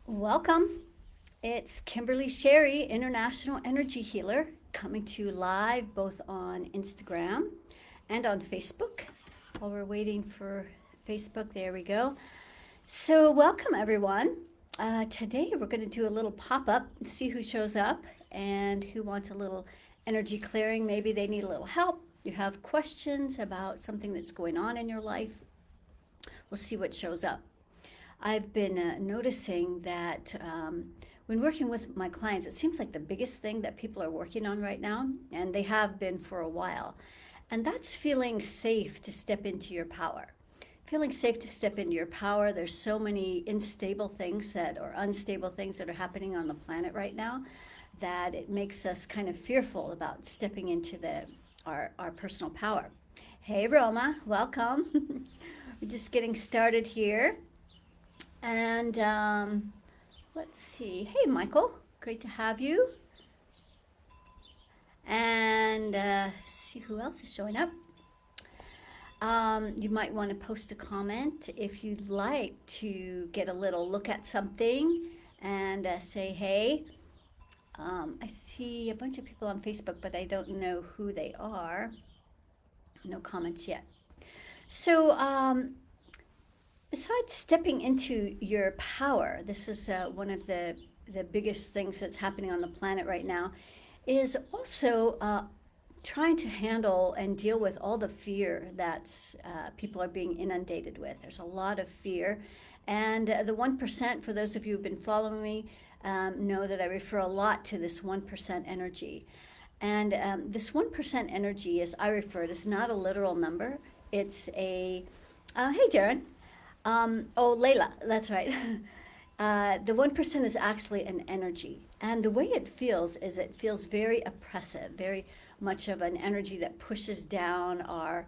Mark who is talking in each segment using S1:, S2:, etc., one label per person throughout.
S1: Welcome. It's Kimberly Sherry, International Energy Healer, coming to you live both on Instagram and on Facebook. While we're waiting for Facebook, there we go. So, welcome everyone. Today we're going to do a little pop up, see who shows up and who wants a little energy clearing. Maybe they need a little help. You have questions about something that's going on in your life. We'll see what shows up. I've been noticing that when working with my clients, it seems like the biggest thing that people are working on right now, and they have been for a while, and that's feeling safe to step into your power. Feeling safe to step into your power. There's so many unstable things that are happening on the planet right now that it makes us kind of fearful about stepping into our personal power. Hey Roma, welcome. We're just getting started here. And let's see. Hey, Michael, great to have you. And see who else is showing up. You might want to post a comment if you'd like to get a little look at something and say, hey. I see a bunch of people on Facebook, but I don't know who they are. No comments yet. So, besides stepping into your power, this is one of the biggest things that's happening on the planet right now, is also trying to handle and deal with all the fear that people are being inundated with. There's a lot of fear. And the 1%, for those of you who've been following me, know that I refer a lot to this 1% energy. And this 1% energy, as I refer it, is not a literal number. It's a, hey Darren. Layla, that's right. The 1% is actually an energy. And the way it feels is it feels very oppressive, very much of an energy that pushes down our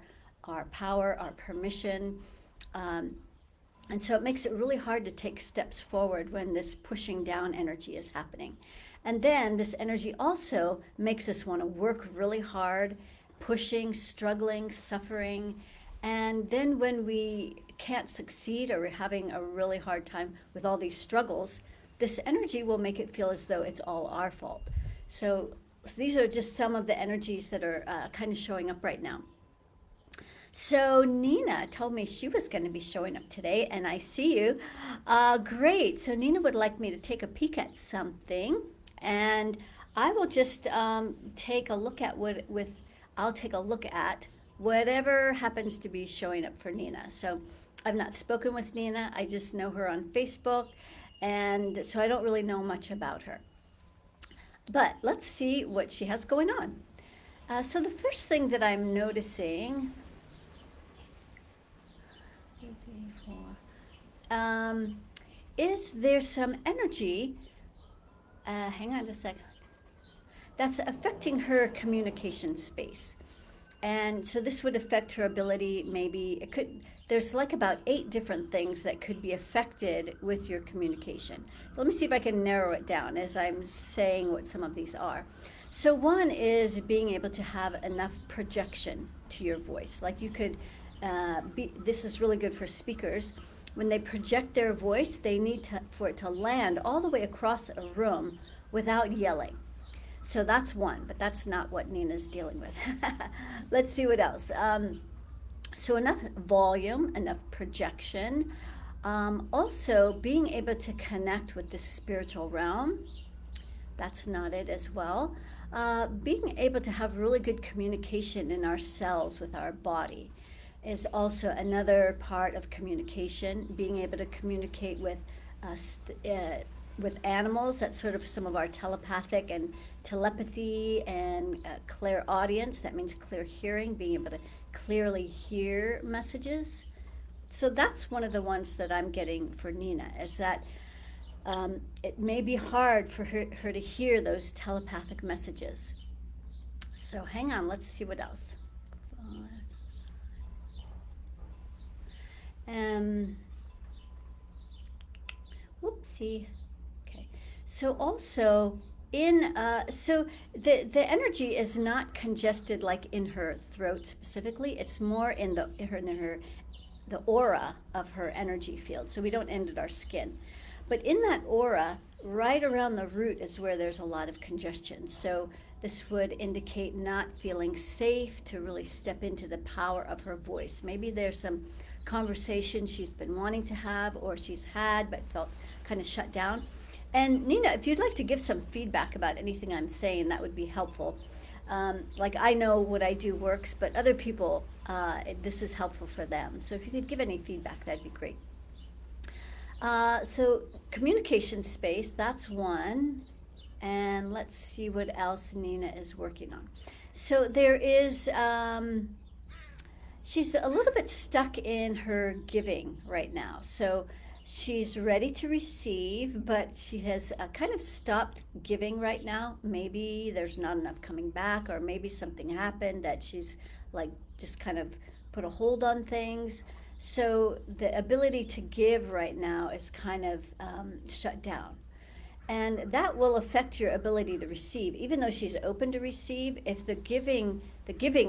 S1: power, our permission. And so it makes it really hard to take steps forward when this pushing down energy is happening. And then this energy also makes us want to work really hard, pushing, struggling, suffering. And then when we can't succeed or we're having a really hard time with all these struggles, this energy will make it feel as though it's all our fault. So these are just some of the energies that are kind of showing up right now. So Nina told me she was going to be showing up today, and I see you. Great. So Nina would like me to take a peek at something, and I will just take a look at whatever happens to be showing up for Nina. So I've not spoken with Nina. I just know her on Facebook, and so I don't really know much about her. But let's see what she has going on. So the first thing that I'm noticing, is there some energy, hang on just a second, that's affecting her communication space. And so this would affect her ability, there's like about 8 different things that could be affected with your communication. So let me see if I can narrow it down as I'm saying what some of these are. So one is being able to have enough projection to your voice. Like you could, this is really good for speakers. When they project their voice, they need for it to land all the way across a room without yelling. So that's one, but that's not what Nina's dealing with. Let's see what else. So enough volume, enough projection. Also being able to connect with the spiritual realm. That's not it as well. Being able to have really good communication in our cells with our body is also another part of communication. Being able to communicate with animals, that's sort of some of our telepathic and telepathy and clairaudience. That means clear hearing, being able to clearly hear messages. So that's one of the ones that I'm getting for Nina, is that it may be hard for her to hear those telepathic messages. So hang on, let's see what else. Whoopsie. Okay. So also so the energy is not congested like in her throat specifically. It's more in the aura of her energy field. So we don't end at our skin. But in that aura, right around the root is where there's a lot of congestion. So this would indicate not feeling safe to really step into the power of her voice. Maybe there's some conversation she's been wanting to have or she's had but felt kind of shut down. And Nina, if you'd like to give some feedback about anything I'm saying, that would be helpful. Like I know what I do works, but other people, this is helpful for them. So if you could give any feedback, that'd be great. So communication space, that's one. And let's see what else Nina is working on. So there is, she's a little bit stuck in her giving right now. So she's ready to receive, but she has kind of stopped giving right now. Maybe there's not enough coming back, or maybe something happened that she's like just kind of put a hold on things. So the ability to give right now is kind of shut down. And that will affect your ability to receive. Even though she's open to receive, if the giving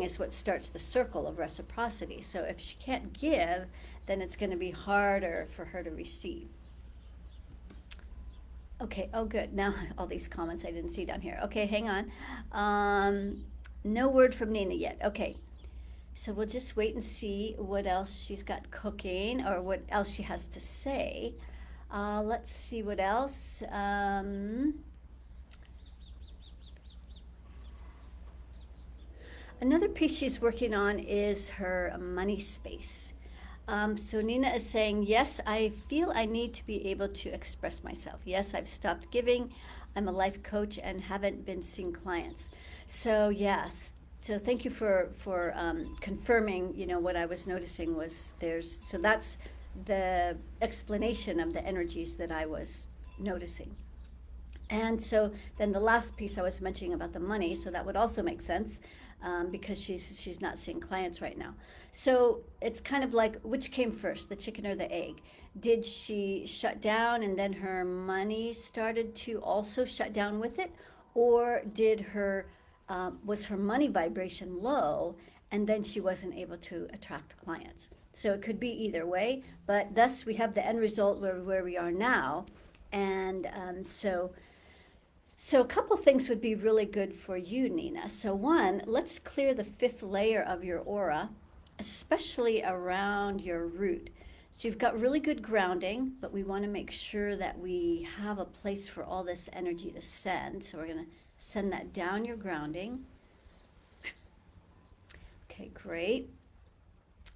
S1: is what starts the circle of reciprocity. So if she can't give, then it's going to be harder for her to receive. Okay, oh good. Now all these comments I didn't see down here. Okay, hang on. No word from Nina yet. Okay, so we'll just wait and see what else she's got cooking or what else she has to say. Let's see what else. Another piece she's working on is her money space. So Nina is saying, yes, I feel I need to be able to express myself. Yes, I've stopped giving. I'm a life coach and haven't been seeing clients. So yes. So thank you for confirming, what I was noticing was so that's the explanation of the energies that I was noticing. And so then the last piece I was mentioning about the money, so that would also make sense because she's not seeing clients right now. So it's kind of like, which came first, the chicken or the egg? Did she shut down and then her money started to also shut down with it? Or was her money vibration low and then she wasn't able to attract clients? So it could be either way, but thus we have the end result where we are now. And so a couple things would be really good for you, Nina. So one, let's clear the fifth layer of your aura, especially around your root. So you've got really good grounding, but we want to make sure that we have a place for all this energy to send. So we're going to send that down your grounding. Okay, great.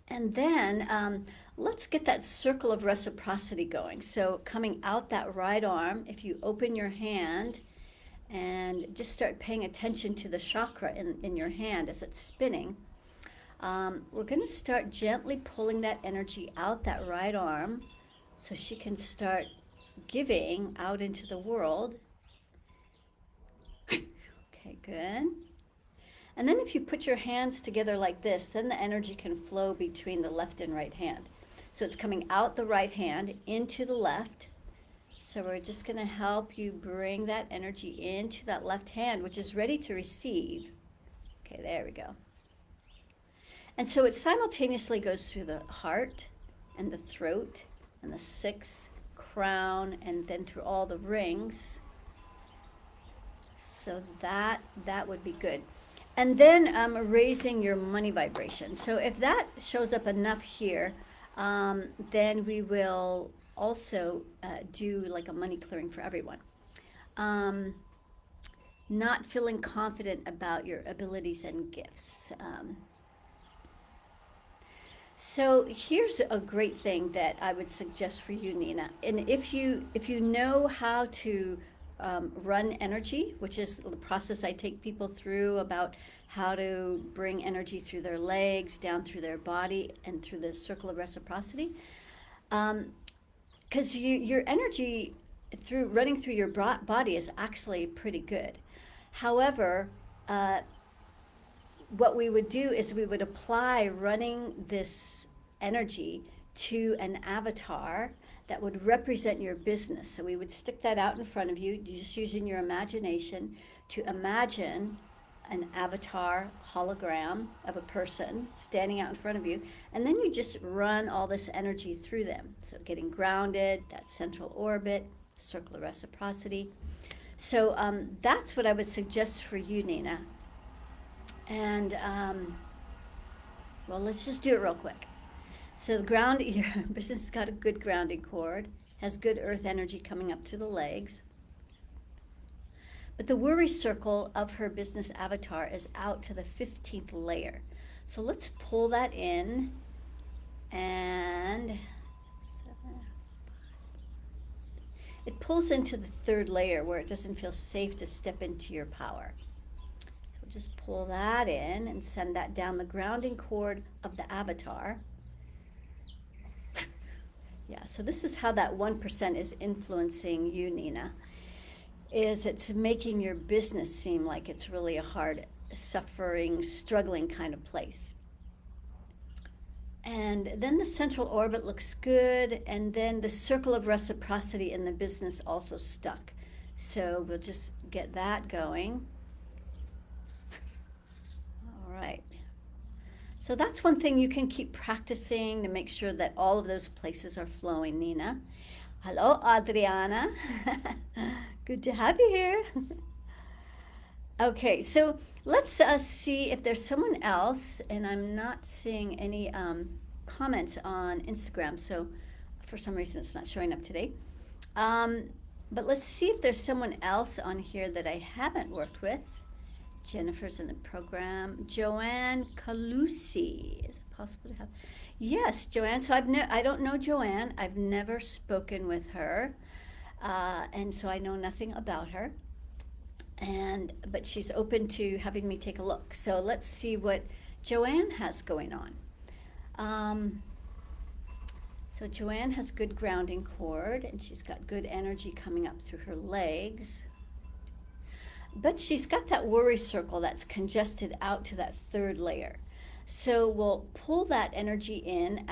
S1: And then let's get that circle of reciprocity going. So coming out that right arm, if you open your hand and just start paying attention to the chakra in your hand as it's spinning, we're going to start gently pulling that energy out that right arm so she can start giving out into the world. Okay, good. And then if you put your hands together like this, then the energy can flow between the left and right hand. So it's coming out the right hand into the left. So we're just going to help you bring that energy into that left hand, which is ready to receive. Okay, there we go. And so it simultaneously goes through the heart and the throat and the sixth crown and then through all the rings. So that would be good. And then raising your money vibration. So if that shows up enough here, then we will also do like a money clearing for everyone. Not feeling confident about your abilities and gifts. So here's a great thing that I would suggest for you, Nina. And if you know how to run energy, which is the process I take people through about how to bring energy through their legs, down through their body, and through the circle of reciprocity. Because your energy running through your body is actually pretty good. However, what we would do is we would apply running this energy to an avatar that would represent your business. So we would stick that out in front of you, just using your imagination to imagine an avatar hologram of a person standing out in front of you, and then you just run all this energy through them. So getting grounded, that central orbit, circle of reciprocity. So that's what I would suggest for you, Nina. And well, let's just do it real quick. So the ground, your business has got a good grounding cord, has good earth energy coming up through the legs. But the worry circle of her business avatar is out to the 15th layer. So let's pull that in, and it pulls into the 3rd layer where it doesn't feel safe to step into your power. So just pull that in and send that down the grounding cord of the avatar. Yeah, so this is how that 1% is influencing you, Nina. Is it's making your business seem like it's really a hard, suffering, struggling kind of place. And then the central orbit looks good, and then the circle of reciprocity in the business also stuck. So we'll just get that going. All right. So that's one thing you can keep practicing to make sure that all of those places are flowing, Nina. Hello, Adriana. Good to have you here. Okay, so let's see if there's someone else, and I'm not seeing any comments on Instagram, so for some reason it's not showing up today. But let's see if there's someone else on here that I haven't worked with. Jennifer's in the program. Joanne Calusi. Is it possible to have? Yes, Joanne. So I don't know Joanne. I've never spoken with her. And so I know nothing about her, but she's open to having me take a look. So let's see what Joanne has going on. So Joanne has good grounding cord, and she's got good energy coming up through her legs. But she's got that worry circle that's congested out to that 3rd layer. So we'll pull that energy in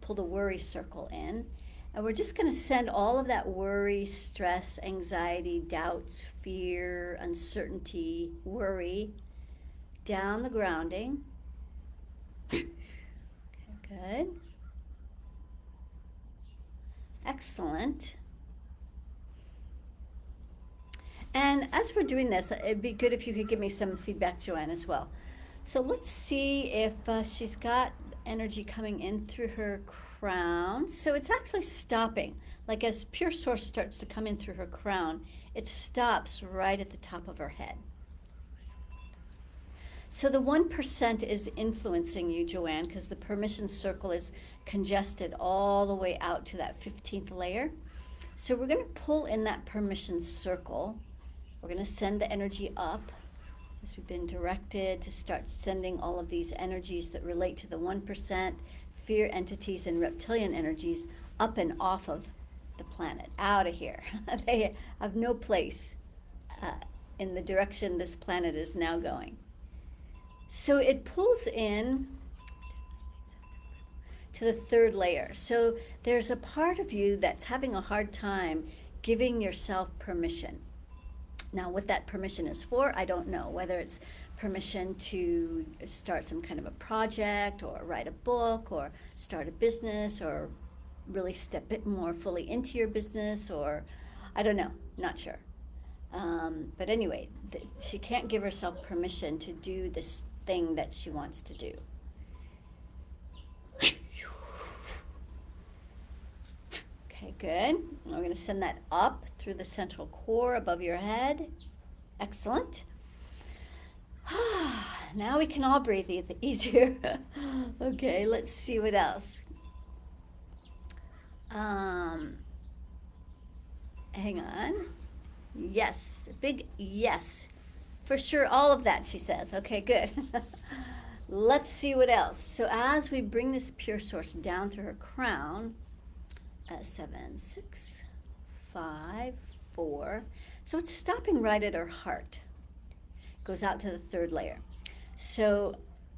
S1: pull the worry circle in. And we're just going to send all of that worry, stress, anxiety, doubts, fear, uncertainty, worry down the grounding. Okay, good. Excellent. And as we're doing this, it'd be good if you could give me some feedback, Joanne, as well. So let's see if she's got energy coming in through her crown. So it's actually stopping. Like as pure source starts to come in through her crown, it stops right at the top of her head. So the 1% is influencing you, Joanne, because the permission circle is congested all the way out to that 15th layer. So we're going to pull in that permission circle. We're going to send the energy up, as we've been directed to start sending all of these energies that relate to the 1%, fear entities and reptilian energies up and off of the planet, out of here. They have no place in the direction this planet is now going. So it pulls in to the 3rd layer. So there's a part of you that's having a hard time giving yourself permission. Now, what that permission is for, I don't know. Whether it's permission to start some kind of a project or write a book or start a business or really step it more fully into your business, or I don't know, not sure. But anyway, she can't give herself permission to do this thing that she wants to do. Okay, good. We're going to send that up through the central core above your head. Excellent. Now we can all breathe easier. Okay, let's see what else. Hang on. Yes, big yes. For sure, all of that, she says. Okay, good. Let's see what else. So as we bring this pure source down through her crown, 7, 6, 5, 4. So it's stopping right at her heart. Goes out to the 3rd layer. So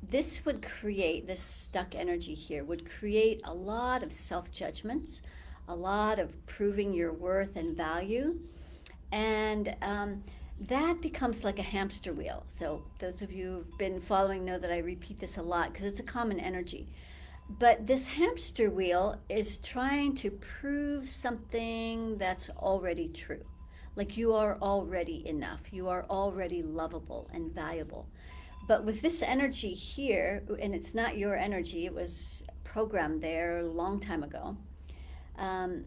S1: this would create, this stuck energy here would create a lot of self-judgments, a lot of proving your worth and value. And that becomes like a hamster wheel. So those of you who've been following know that I repeat this a lot because it's a common energy. But this hamster wheel is trying to prove something that's already true. Like you are already enough, you are already lovable and valuable. But with this energy here, and it's not your energy, it was programmed there a long time ago. Um,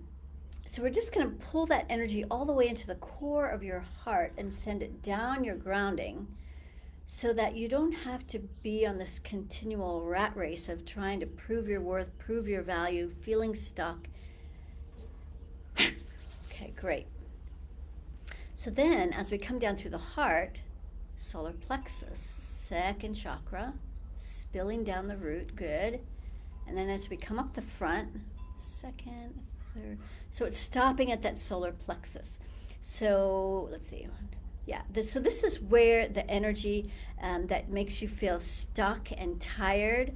S1: so we're just going to pull that energy all the way into the core of your heart and send it down your grounding so that you don't have to be on this continual rat race of trying to prove your worth, prove your value, feeling stuck. Okay, great. So then as we come down through the heart, solar plexus, second chakra, spilling down the root, good. And then as we come up the front, second, third, so it's stopping at that solar plexus. So let's see, yeah, so this is where the energy that makes you feel stuck and tired.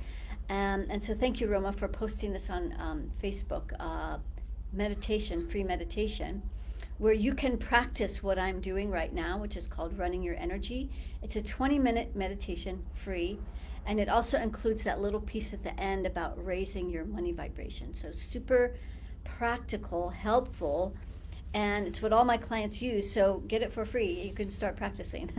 S1: And so thank you, Roma, for posting this on Facebook, meditation, free meditation, where you can practice what I'm doing right now, which is called Running Your Energy. It's a 20-minute meditation, free, and it also includes that little piece at the end about raising your money vibration. So super practical, helpful, and it's what all my clients use, so get it for free. You can start practicing.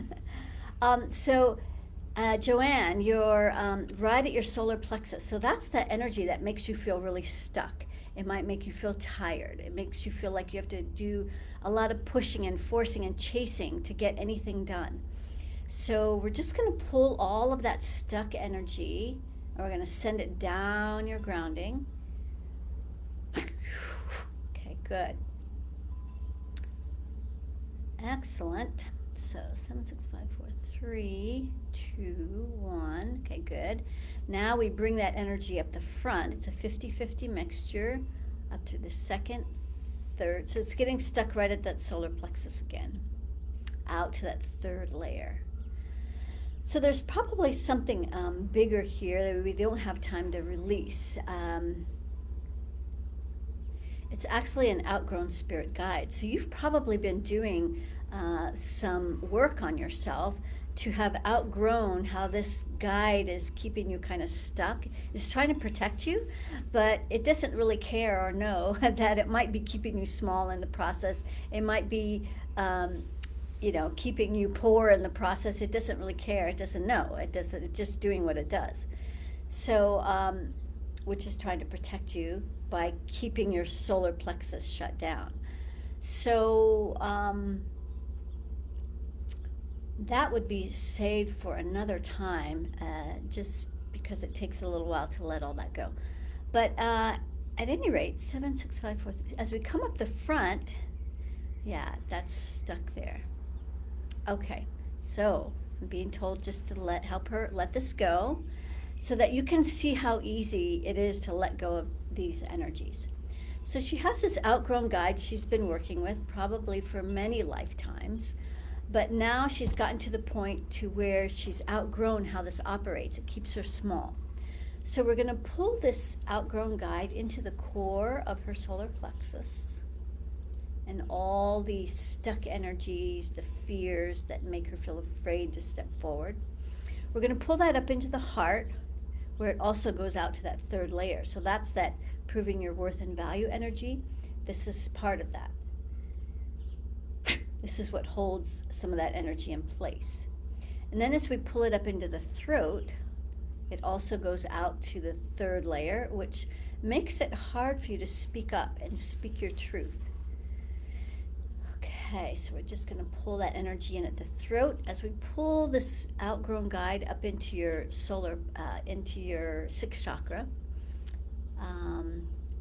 S1: Joanne, you're right at your solar plexus. So that's the energy that makes you feel really stuck. It might make you feel tired. It makes you feel like you have to do a lot of pushing and forcing and chasing to get anything done. So we're just going to pull all of that stuck energy, and we're going to send it down your grounding. Okay, good. Excellent. So 7, 6, 5, 4, 3, 2, 1. Okay, good. Now we bring that energy up the front. It's a 50-50 mixture up to the second, third. So it's getting stuck right at that solar plexus again, out to that third layer. So there's probably something bigger here that we don't have time to release. It's actually an outgrown spirit guide. So you've probably been doing some work on yourself to have outgrown how this guide is keeping you kind of stuck. It's trying to protect you, but it doesn't really care or know that it might be keeping you small in the process. It might be, keeping you poor in the process. It doesn't really care. It doesn't know. It's just doing what it does. So, which is trying to protect you by keeping your solar plexus shut down. So that would be saved for another time, just because it takes a little while to let all that go. But at any rate, 7, 6, 5, 4, 3, as we come up the front, yeah, that's stuck there. Okay, so I'm being told just to help her let this go, so that you can see how easy it is to let go of these energies. So she has this outgrown guide she's been working with probably for many lifetimes, but now she's gotten to the point to where she's outgrown how this operates. It keeps her small. So we're going to pull this outgrown guide into the core of her solar plexus, and all these stuck energies, the fears that make her feel afraid to step forward. We're going to pull that up into the heart, where it also goes out to that third layer. So that's that proving your worth and value energy. This is part of that. This is what holds some of that energy in place. And then as we pull it up into the throat, it also goes out to the third layer, which makes it hard for you to speak up and speak your truth. Okay, so we're just going to pull that energy in at the throat as we pull this outgrown guide up into your into your sixth chakra.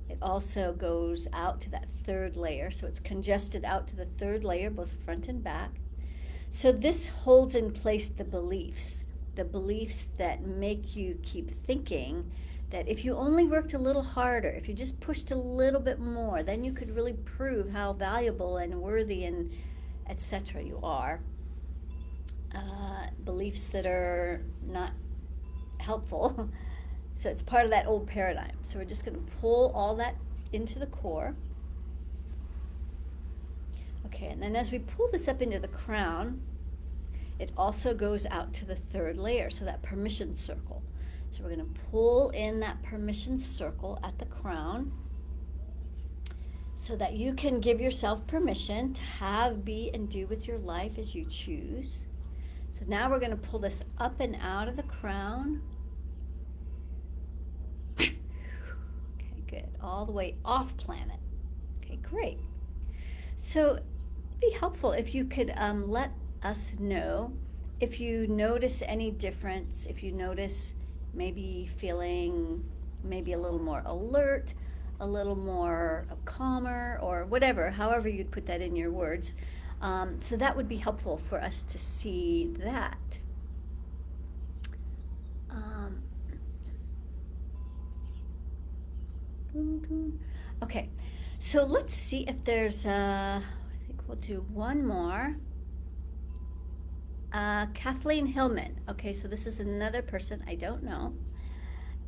S1: It also goes out to that third layer, so it's congested out to the third layer, both front and back. So this holds in place the beliefs that make you keep thinking that if you only worked a little harder, if you just pushed a little bit more, then you could really prove how valuable and worthy and etc. you are. Beliefs that are not helpful. So it's part of that old paradigm. So we're just going to pull all that into the core. Okay. Okay, and then as we pull this up into the crown, it also goes out to the third layer, so that permission circle. So we're going to pull in that permission circle at the crown so that you can give yourself permission to have, be, and do with your life as you choose. So now we're going to pull this up and out of the crown. Okay, good. All the way off planet. Okay, great. So it'd be helpful if you could let us know if you notice any difference, if you notice maybe feeling maybe a little more alert, a little more calmer, or whatever, however you'd put that in your words. So that would be helpful for us to see that. Okay, so let's see if there's, I think we'll do one more. Kathleen Hillman. Okay, so this is another person I don't know,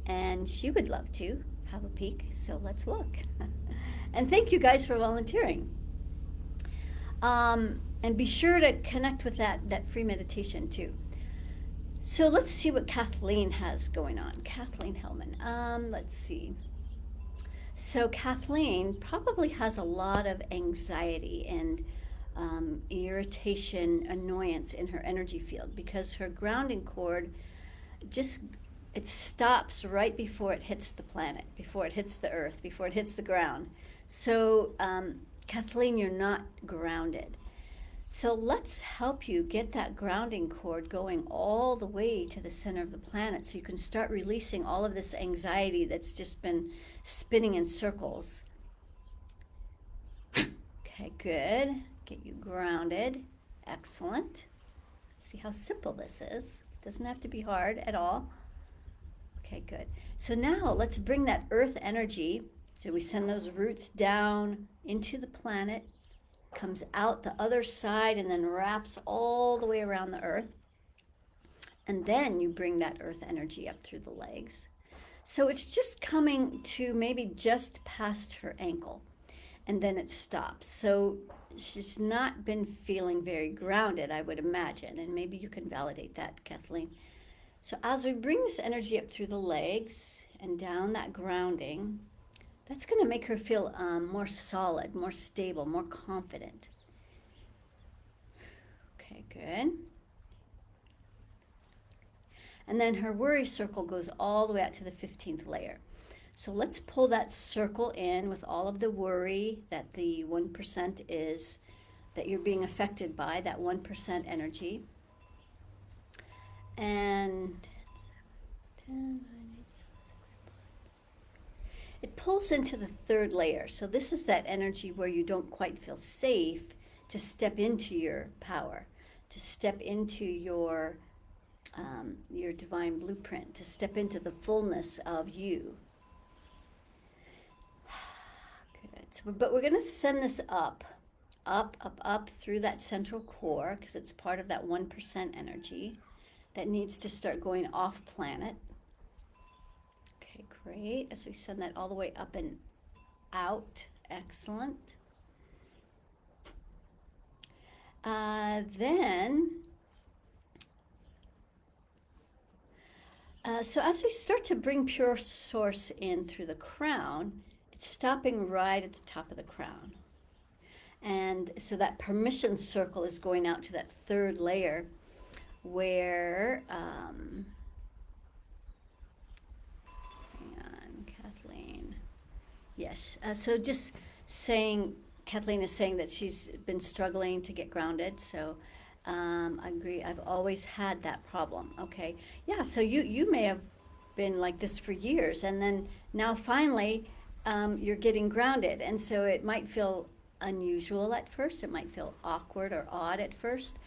S1: and she would love to have a peek, so let's look. And thank you guys for volunteering. And be sure to connect with that free meditation too. So let's see what Kathleen has going on. Kathleen Hillman. Let's see. So Kathleen probably has a lot of anxiety and irritation, annoyance in her energy field because her grounding cord it stops right before it hits the planet, before it hits the earth, before it hits the ground. So Kathleen, you're not grounded. So let's help you get that grounding cord going all the way to the center of the planet so you can start releasing all of this anxiety that's just been spinning in circles. Okay, good. Get you grounded. Excellent. Let's see how simple this is. Doesn't have to be hard at all. Okay, good. So now let's bring that earth energy. So we send those roots down into the planet, comes out the other side, and then wraps all the way around the earth. And then you bring that earth energy up through the legs. So it's just coming to maybe just past her ankle, and then it stops. So she's not been feeling very grounded, I would imagine, and maybe you can validate that, Kathleen. So as we bring this energy up through the legs and down that grounding, that's going to make her feel more solid, more stable, more confident. Okay, good. And then her worry circle goes all the way out to the 15th layer. So let's pull that circle in with all of the worry that the 1% is, that you're being affected by, that 1% energy. And 10, 9, 8, 7, 6, 5. It pulls into the third layer. So this is that energy where you don't quite feel safe to step into your power, to step into your divine blueprint, to step into the fullness of you. Good. So, but we're going to send this up through that central core because it's part of that 1% energy that needs to start going off planet. Okay, great. As we send that all the way up and out. Excellent. So as we start to bring pure source in through the crown, it's stopping right at the top of the crown. And so that permission circle is going out to that third layer where, hang on, Kathleen. Yes, so just saying, Kathleen is saying that she's been struggling to get grounded, so I agree. I've always had that problem. Okay, yeah. So you may have been like this for years, and then now finally you're getting grounded, and so it might feel unusual at first. It might feel awkward or odd at first,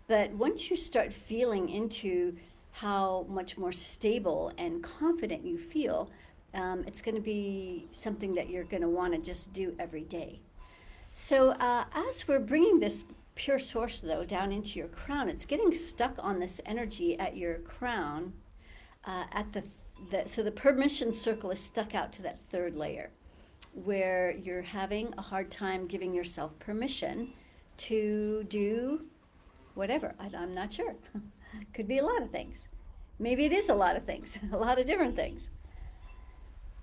S1: but once you start feeling into how much more stable and confident you feel, it's going to be something that you're going to want to just do every day. So as we're bringing this pure source though down into your crown, it's getting stuck on this energy at your crown, at so the permission circle is stuck out to that third layer where you're having a hard time giving yourself permission to do whatever. I'm not sure. Could be a lot of things. Maybe it is a lot of things, a lot of different things.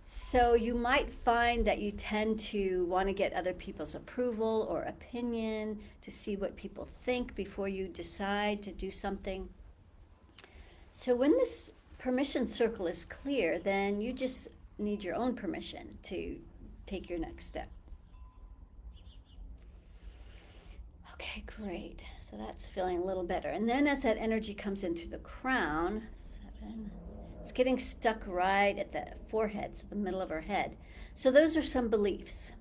S1: So you might find that you tend to want to get other people's approval or opinion to see what people think before you decide to do something. So when this permission circle is clear, then you just need your own permission to take your next step. Okay, great. So that's feeling a little better. And then as that energy comes in through the crown, 7, it's getting stuck right at the forehead, so the middle of our head. So those are some beliefs.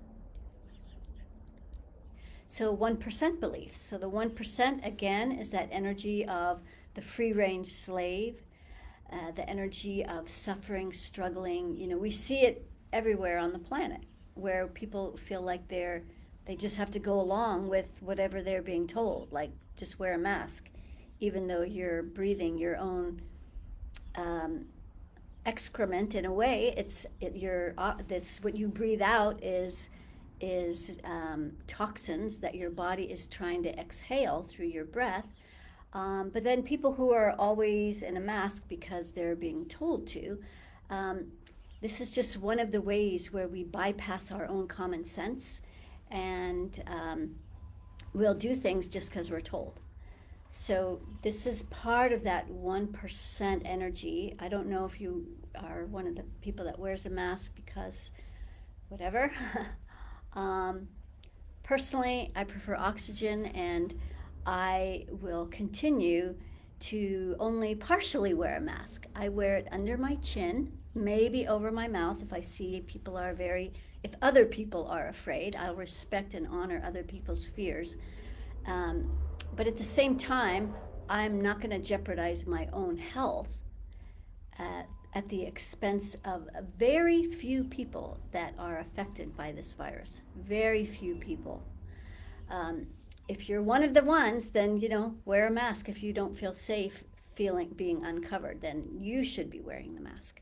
S1: So 1% beliefs. So the 1% again is that energy of the free range slave, the energy of suffering, struggling. You know, we see it everywhere on the planet where people feel like they just have to go along with whatever they're being told, like just wear a mask, even though you're breathing your own excrement in a way. This what you breathe out is toxins that your body is trying to exhale through your breath. But then people who are always in a mask because they're being told to, this is just one of the ways where we bypass our own common sense and we'll do things just because we're told. So this is part of that 1% energy. I don't know if you are one of the people that wears a mask because whatever. Personally, I prefer oxygen, and I will continue to only partially wear a mask. I wear it under my chin, maybe over my mouth if I see if other people are afraid. I'll respect and honor other people's fears. But at the same time, I'm not going to jeopardize my own health at the expense of very few people that are affected by this virus. Very few people. If you're one of the ones, then, wear a mask. If you don't feel safe being uncovered, then you should be wearing the mask.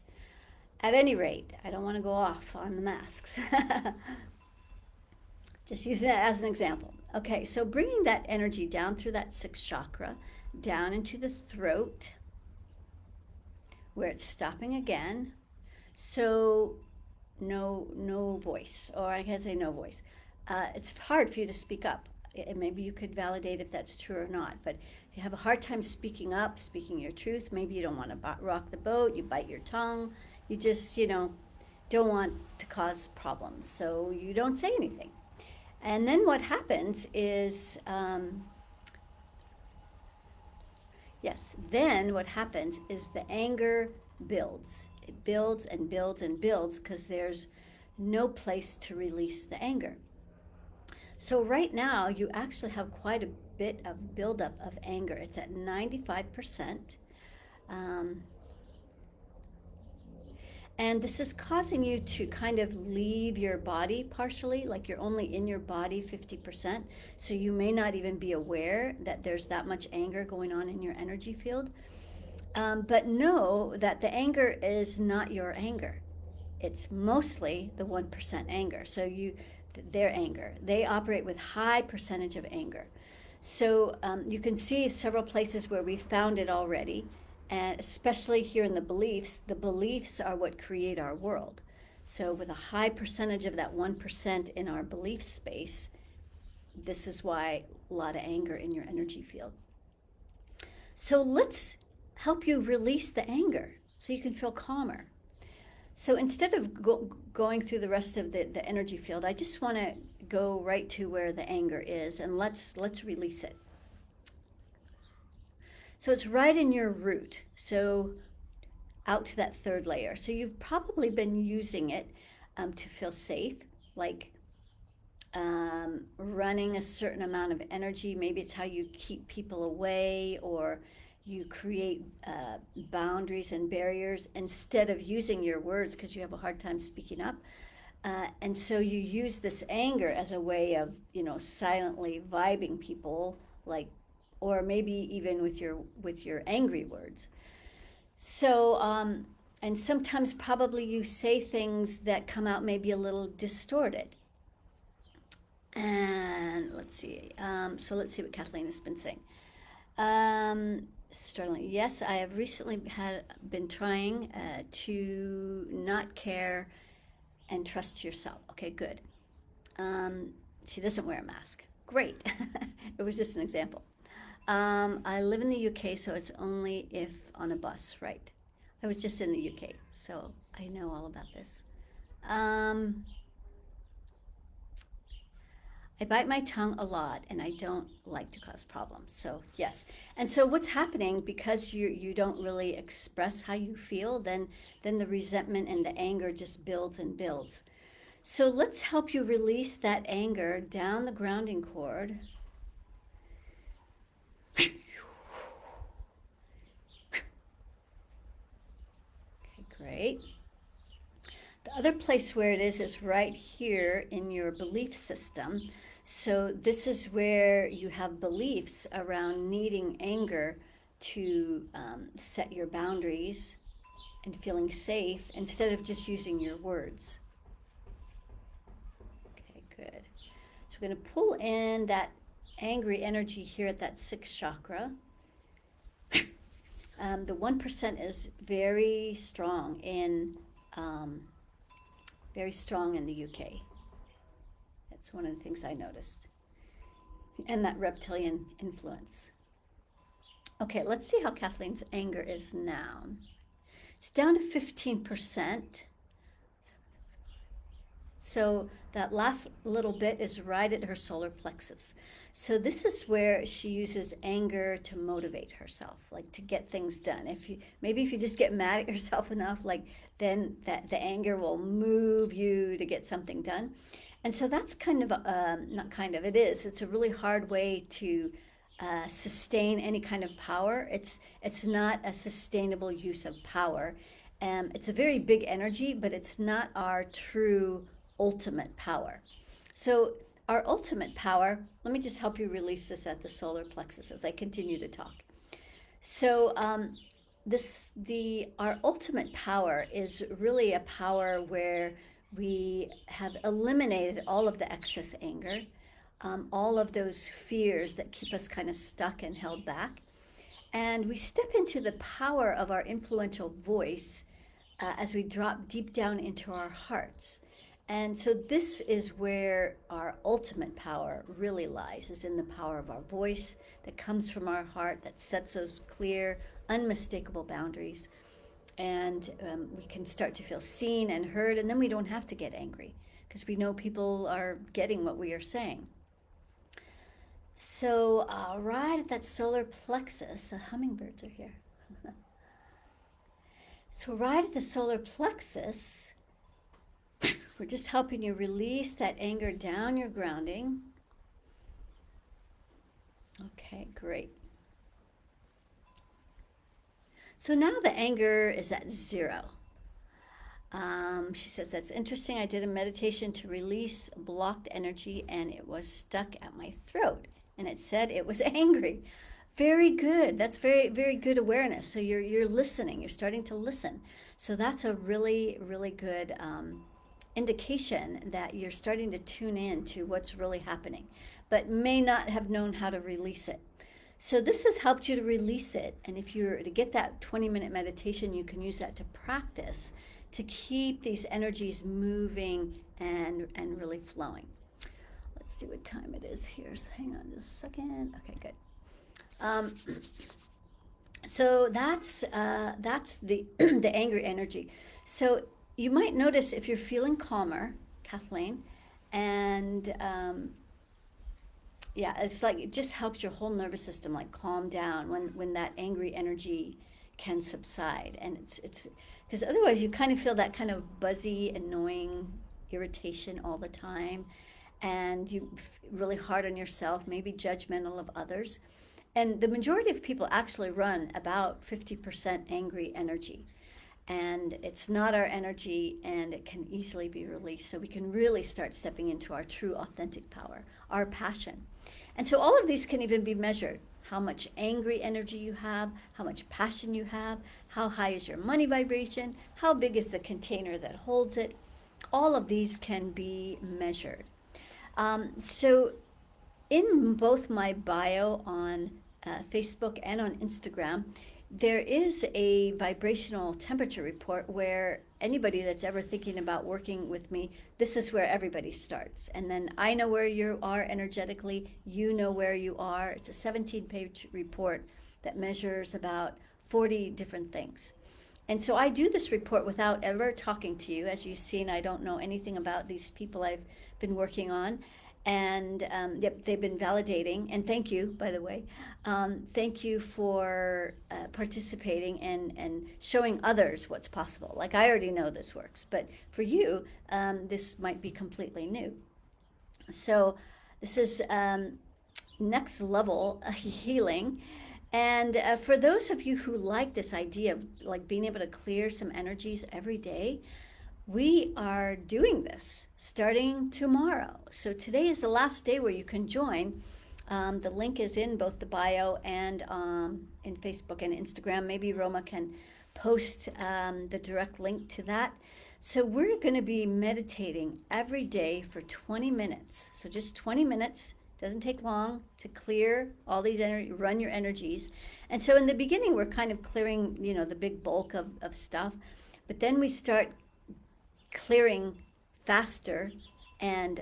S1: At any rate, I don't want to go off on the masks. Just using it as an example. Okay, so bringing that energy down through that 6th chakra, down into the throat, where it's stopping again. So no voice, or I can't say no voice. It's hard for you to speak up. Maybe you could validate if that's true or not, but if you have a hard time speaking up, speaking your truth, maybe you don't want to rock the boat, you bite your tongue, you just, don't want to cause problems, so you don't say anything. And then what happens is, the anger builds. It builds and builds and builds because there's no place to release the anger. So right now, you actually have quite a bit of buildup of anger. It's at 95%. And this is causing you to kind of leave your body partially, like you're only in your body 50%. So you may not even be aware that there's that much anger going on in your energy field. But know that the anger is not your anger. It's mostly the 1% anger. So their anger. They operate with high percentage of anger. So you can see several places where we found it already. And especially here in the beliefs are what create our world. So with a high percentage of that 1% in our belief space, this is why a lot of anger in your energy field. So let's help you release the anger so you can feel calmer. So instead of going through the rest of the energy field, I just want to go right to where the anger is, and let's release it. So it's right in your root, so out to that 3rd layer. So you've probably been using it to feel safe, like running a certain amount of energy. Maybe it's how you keep people away, or you create boundaries and barriers instead of using your words because you have a hard time speaking up. And so you use this anger as a way of, silently vibing people, like, or maybe even with your angry words. So, and sometimes probably you say things that come out maybe a little distorted. And let's see. So let's see what Kathleen has been saying. Sterling, yes, I have recently been trying to not care and trust yourself. Okay, good. She doesn't wear a mask. Great. It was just an example. I live in the UK, so it's only if on a bus, right? I was just in the UK, so I know all about this. I bite my tongue a lot and I don't like to cause problems. So yes. And so what's happening, because you don't really express how you feel, then the resentment and the anger just builds and builds. So let's help you release that anger down the grounding cord. Okay, great. The other place where it is right here in your belief system. So this is where you have beliefs around needing anger to set your boundaries and feeling safe instead of just using your words. Okay, good. So we're going to pull in that angry energy here at that sixth chakra. The 1% is very strong in the UK. That's one of the things I noticed. And that reptilian influence. Okay, let's see how Kathleen's anger is now. It's down to 15%. So that last little bit is right at her solar plexus. So this is where she uses anger to motivate herself, like to get things done. If you just get mad at yourself enough, then the anger will move you to get something done. And so that's it's a really hard way to sustain any kind of power. It's not a sustainable use of power. It's a very big energy, but it's not our true ultimate power. So our ultimate power, let me just help you release this at the solar plexus as I continue to talk. So our ultimate power is really a power where we have eliminated all of the excess anger, all of those fears that keep us kind of stuck and held back. And we step into the power of our influential voice as we drop deep down into our hearts. And so this is where our ultimate power really lies, is in the power of our voice that comes from our heart, that sets those clear, unmistakable boundaries. And we can start to feel seen and heard, and then we don't have to get angry because we know people are getting what we are saying. So right at that solar plexus, the hummingbirds are here. So right at the solar plexus, we're just helping you release that anger down your grounding. Okay, great. So now the anger is at 0. She says, that's interesting. I did a meditation to release blocked energy and it was stuck at my throat. And it said it was angry. Very good. That's very, very good awareness. So you're listening. You're starting to listen. So that's a really, really good indication that you're starting to tune in to what's really happening, but may not have known how to release it. So this has helped you to release it. And if you're to get that 20-minute meditation, you can use that to practice to keep these energies moving and really flowing. Let's see what time it is here. So hang on just a second. Okay, good. So that's the the angry energy. So you might notice if you're feeling calmer, Kathleen, and it's like it just helps your whole nervous system like calm down when that angry energy can subside. And it's because otherwise you kind of feel that kind of buzzy, annoying irritation all the time, and you really hard on yourself, maybe judgmental of others. And the majority of people actually run about 50% angry energy. And it's not our energy, and it can easily be released. So we can really start stepping into our true authentic power, our passion. And so all of these can even be measured. How much angry energy you have, how much passion you have, how high is your money vibration, how big is the container that holds it. All of these can be measured. So In both my bio on Facebook and on Instagram, there is a vibrational temperature report where anybody that's ever thinking about working with me, this is where everybody starts. And then I know where you are energetically, you know where you are. It's a 17-page report that measures about 40 different things. And so I do this report without ever talking to you. As you've seen, I don't know anything about these people I've been working on. And yep, they've been validating. And thank you, by the way. Thank you for participating and showing others what's possible. Like, I already know this works, but for you, this might be completely new. So this is next level healing. And for those of you who like this idea of like being able to clear some energies every day, we are doing this starting tomorrow. So today is the last day where you can join. The link is in both the bio and in Facebook and Instagram. Maybe Roma can post the direct link to that. So we're going to be meditating every day for 20 minutes. So just 20 minutes. Doesn't take long to clear all these run your energies. And so in the beginning, we're kind of clearing, the big bulk of stuff. But then we start clearing faster, and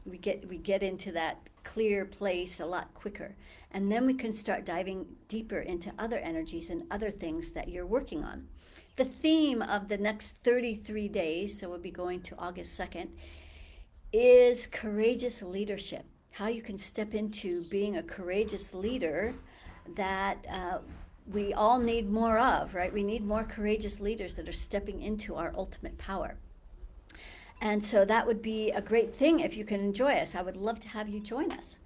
S1: we get into that clear place a lot quicker. And then we can start diving deeper into other energies and other things that you're working on. The theme of the next 33 days, so we'll be going to August 2nd, is courageous leadership. How you can step into being a courageous leader that we all need more of, right? We need more courageous leaders that are stepping into our ultimate power. And so that would be a great thing if you can enjoy us. I would love to have you join us.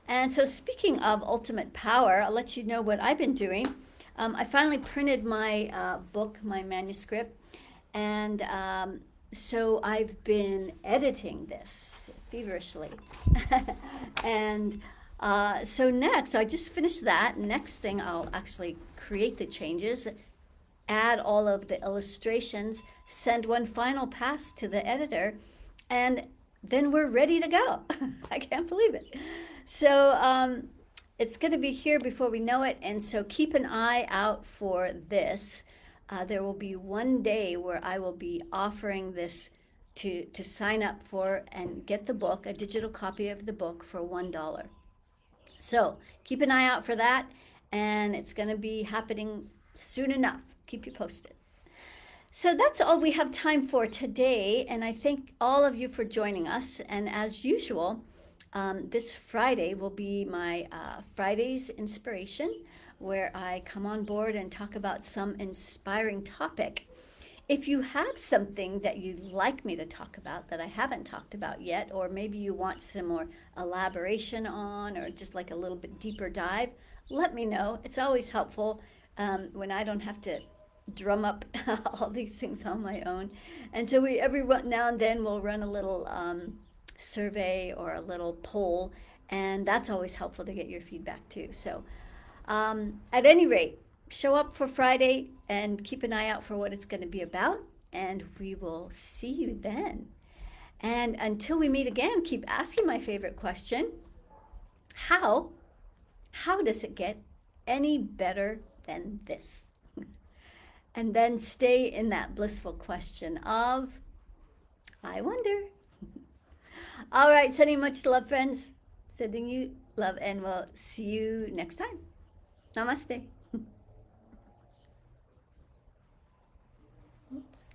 S1: And so speaking of ultimate power, I'll let you know what I've been doing. I finally printed my book, my manuscript, and so I've been editing this feverishly. And so next, I just finished that. Next thing, I'll actually create the changes, add all of the illustrations, send one final pass to the editor, and then we're ready to go. I can't believe it. So it's going to be here before we know it, and so keep an eye out for this. There will be one day where I will be offering this to sign up for and get the book, a digital copy of the book for $1. So keep an eye out for that, and it's going to be happening soon enough. Keep you posted. So that's all we have time for today, and I thank all of you for joining us. And as usual, this Friday will be my Friday's inspiration, where I come on board and talk about some inspiring topic. If you have something that you'd like me to talk about that I haven't talked about yet, or maybe you want some more elaboration on, or just like a little bit deeper dive, let me know. It's always helpful when I don't have to drum up all these things on my own. And so every now and then we'll run a little survey or a little poll, and that's always helpful to get your feedback too. So at any rate, show up for Friday and keep an eye out for what it's going to be about, and we will see you then. And until we meet again, keep asking my favorite question: how does it get any better than this? And then stay in that blissful question of, I wonder. All right, sending much love, friends. Sending you love, and we'll see you next time. Namaste. Oops.